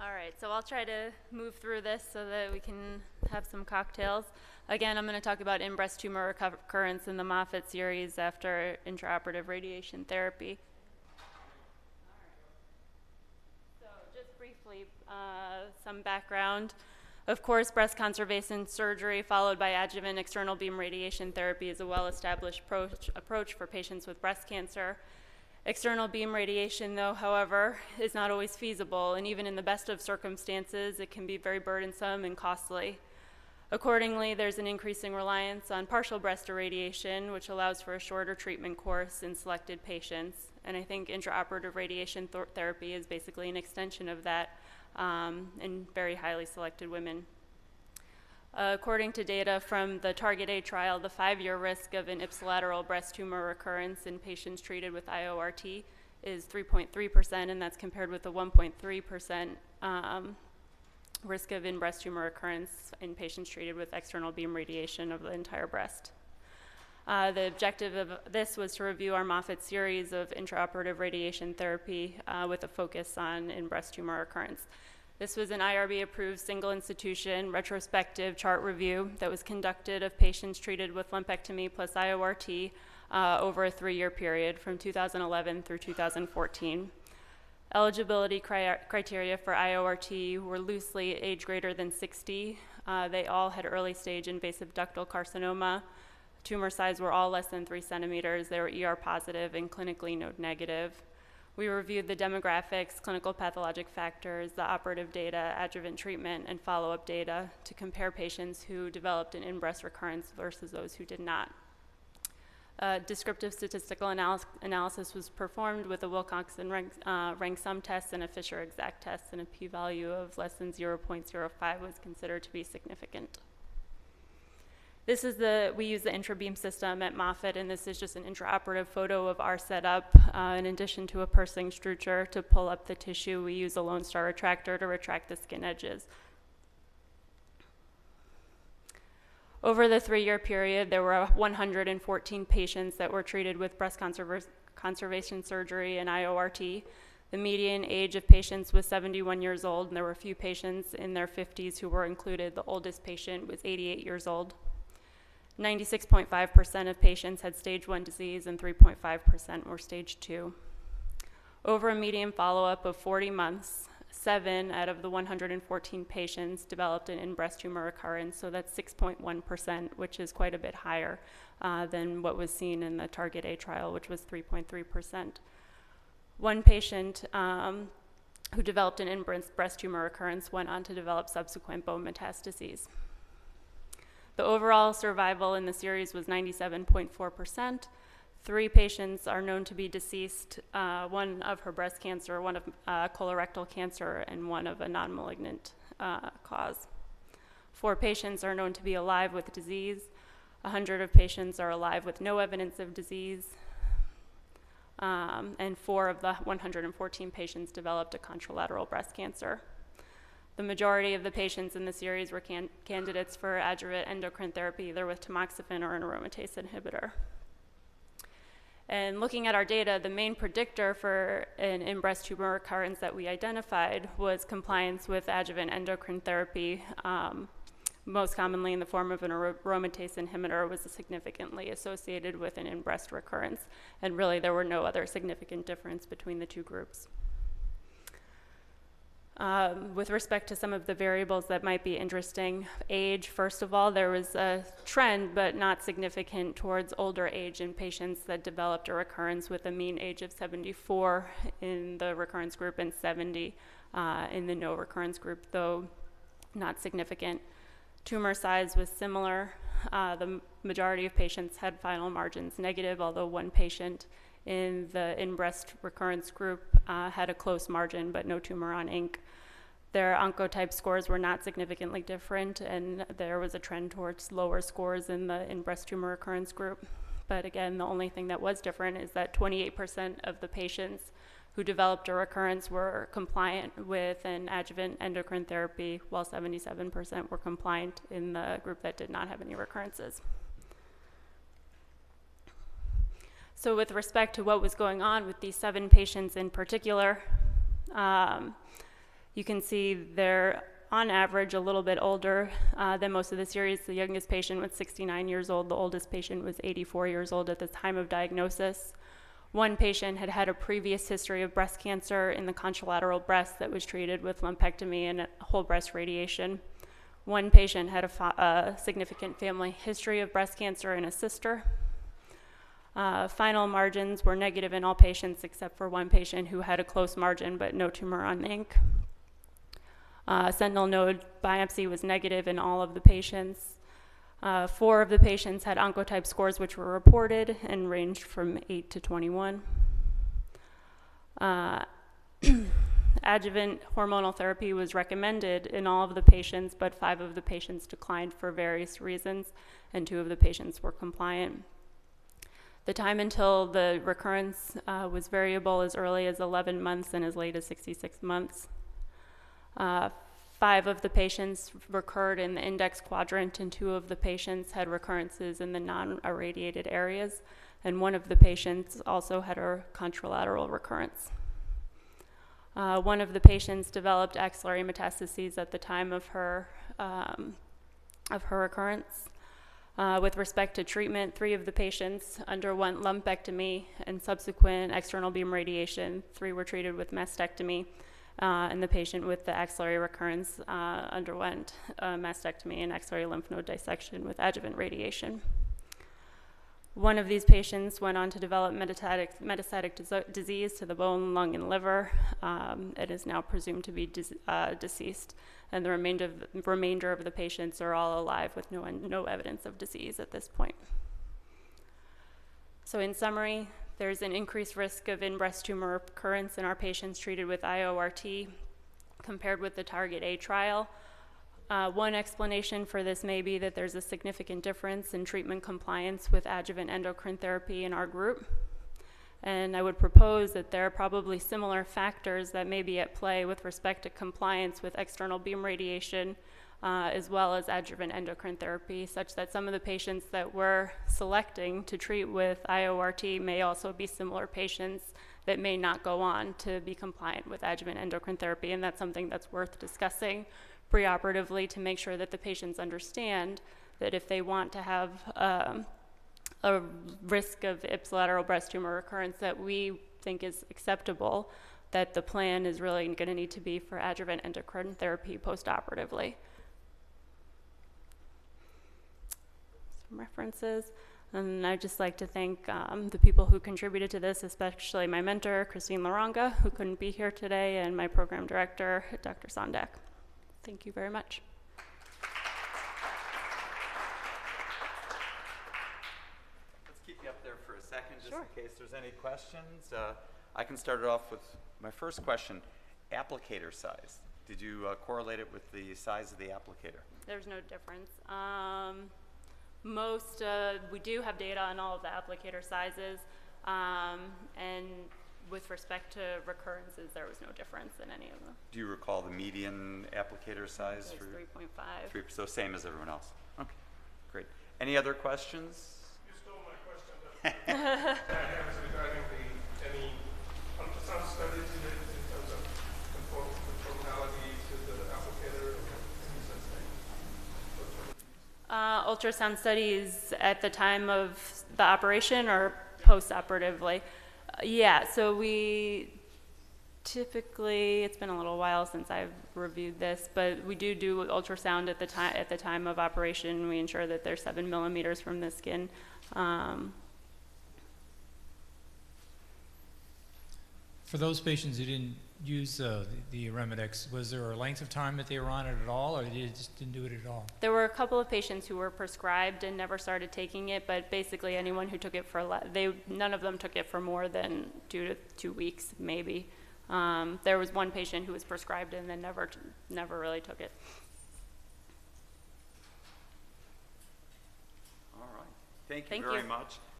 All right, so I'll try to move through this so that we can have some cocktails. Again, I'm going to talk about in-breast tumor recurrence in the Moffitt series after intraoperative radiation therapy. So just briefly, some background. Of course, breast conservation surgery followed by adjuvant external beam radiation therapy is a well-established approach for patients with breast cancer. External beam radiation, though, however, is not always feasible, and even in the best of circumstances, it can be very burdensome and costly. Accordingly, there's an increasing reliance on partial breast irradiation, which allows for a shorter treatment course in selected patients. And I think intraoperative radiation therapy is basically an extension of that in very highly selected women. According to data from the Target A trial, the 5-year risk of an ipsilateral breast tumor recurrence in patients treated with IORT is 3.3%, and that's compared with the 1.3% risk of in-breast tumor recurrence in patients treated with external beam radiation of the entire breast. The objective of this was to review our Moffitt series of intraoperative radiation therapy with a focus on in-breast tumor recurrence. This was an IRB-approved single-institution retrospective chart review that was conducted of patients treated with lumpectomy plus IORT over a 3-year period from 2011 through 2014. Eligibility criteria for IORT were loosely age greater than 60. They all had early-stage invasive ductal carcinoma. Tumor size were all less than 3 centimeters. They were ER positive and clinically node negative. We reviewed the demographics, clinical pathologic factors, the operative data, adjuvant treatment, and follow-up data to compare patients who developed an in-breast recurrence versus those who did not. Descriptive statistical analysis was performed with a Wilcoxon rank sum test and a Fisher exact test, and a p-value of less than 0.05 was considered to be significant. We use the intrabeam system at Moffitt, and this is just an intraoperative photo of our setup. In addition to a pursing structure to pull up the tissue, we use a Lone Star retractor to retract the skin edges. Over the 3-year period, there were 114 patients that were treated with breast conservation surgery and IORT. The median age of patients was 71 years old, and there were a few patients in their 50s who were included. The oldest patient was 88 years old. 96.5% of patients had stage 1 disease and 3.5% were stage 2. Over a median follow-up of 40 months, 7 out of the 114 patients developed an in-breast tumor recurrence, so that's 6.1%, which is quite a bit higher than what was seen in the Target A trial, which was 3.3%. One patient who developed an in-breast tumor recurrence went on to develop subsequent bone metastases. The overall survival in the series was 97.4%. 3 patients are known to be deceased, one of her breast cancer, one of colorectal cancer, and one of a non-malignant cause. 4 patients are known to be alive with disease. 100 of patients are alive with no evidence of disease. And 4 of the 114 patients developed a contralateral breast cancer. The majority of the patients in the series were candidates for adjuvant endocrine therapy, either with tamoxifen or an aromatase inhibitor. And looking at our data, the main predictor for an in-breast tumor recurrence that we identified was compliance with adjuvant endocrine therapy, most commonly in the form of an aromatase inhibitor, was significantly associated with an in-breast recurrence. And really, there were no other significant difference between the two groups. With respect to some of the variables that might be interesting, age, first of all, there was a trend, but not significant, towards older age in patients that developed a recurrence, with a mean age of 74 in the recurrence group and 70 in the no recurrence group, though not significant. Tumor size was similar. The majority of patients had final margins negative, although one patient in the in-breast recurrence group had a close margin, but no tumor on ink. Their oncotype scores were not significantly different, and there was a trend towards lower scores in the in-breast tumor recurrence group. But again, the only thing that was different is that 28% of the patients who developed a recurrence were compliant with an adjuvant endocrine therapy, while 77% were compliant in the group that did not have any recurrences. So with respect to what was going on with these 7 patients in particular, You can see they're on average a little bit older than most of the series. The youngest patient was 69 years old. The oldest patient was 84 years old at the time of diagnosis. One patient had had a previous history of breast cancer in the contralateral breast that was treated with lumpectomy and whole breast radiation. One patient had a significant family history of breast cancer in a sister. Final margins were negative in all patients except for one patient who had a close margin but no tumor on ink. Sentinel node biopsy was negative in all of the patients. 4 of the patients had oncotype scores which were reported and ranged from 8 to 21. Adjuvant hormonal therapy was recommended in all of the patients, but 5 of the patients declined for various reasons, and 2 of the patients were compliant. The time until the recurrence was variable as early as 11 months and as late as 66 months. 5 of the patients recurred in the index quadrant, and 2 of the patients had recurrences in the non-irradiated areas, and 1 of the patients also had a contralateral recurrence. 1 of the patients developed axillary metastases at the time of her recurrence. With respect to treatment, 3 of the patients underwent lumpectomy and subsequent external beam radiation. 3 were treated with mastectomy. And the patient with the axillary recurrence underwent mastectomy and axillary lymph node dissection with adjuvant radiation. 1 of these patients went on to develop metastatic disease to the bone, lung, and liver. It is now presumed to be deceased, and the remainder of the patients are all alive with no evidence of disease at this point. So in summary, there's an increased risk of in-breast tumor recurrence in our patients treated with IORT compared with the Target A trial. One explanation for this may be that there's a significant difference in treatment compliance with adjuvant endocrine therapy in our group. And I would propose that there are probably similar factors that may be at play with respect to compliance with external beam radiation as well as adjuvant endocrine therapy, such that some of the patients that we're selecting to treat with IORT may also be similar patients that may not go on to be compliant with adjuvant endocrine therapy, and that's something that's worth discussing preoperatively to make sure that the patients understand that if they want to have a risk of ipsilateral breast tumor recurrence that we think is acceptable, that the plan is really going to need to be for adjuvant endocrine therapy postoperatively. References, and I'd just like to thank the people who contributed to this, especially my mentor, Christine Laranga, who couldn't be here today, and my program director, Dr. Sondak. Thank you very much. Let's keep you up there for a second, just Sure. in case there's any questions. I can start it off with my first question. Applicator size. Did you correlate it with the size of the applicator? There's no difference. We do have data on all of the applicator sizes, and with respect to recurrences, there was no difference in any of them. Do you recall the median applicator size? It was 3.5. So same as everyone else. Okay, great. Any other questions? You stole my question. I have is regarding any ultrasound studies in terms of conformality to the applicator or any such thing. Ultrasound studies at the time of the operation or post-operatively? Yeah, so we typically, it's been a little while since I've reviewed this, but we do ultrasound at the time of operation. We ensure that they're 7 millimeters from the skin. For those patients who didn't use the Remedex, was there a length of time that they were on it at all, or they just didn't do it at all? There were a couple of patients who were prescribed and never started taking it, but basically anyone who took it for none of them took it for more than 2 to 2 weeks, maybe. There was one patient who was prescribed and then never really took it. All right. Thank you Thank very you. much.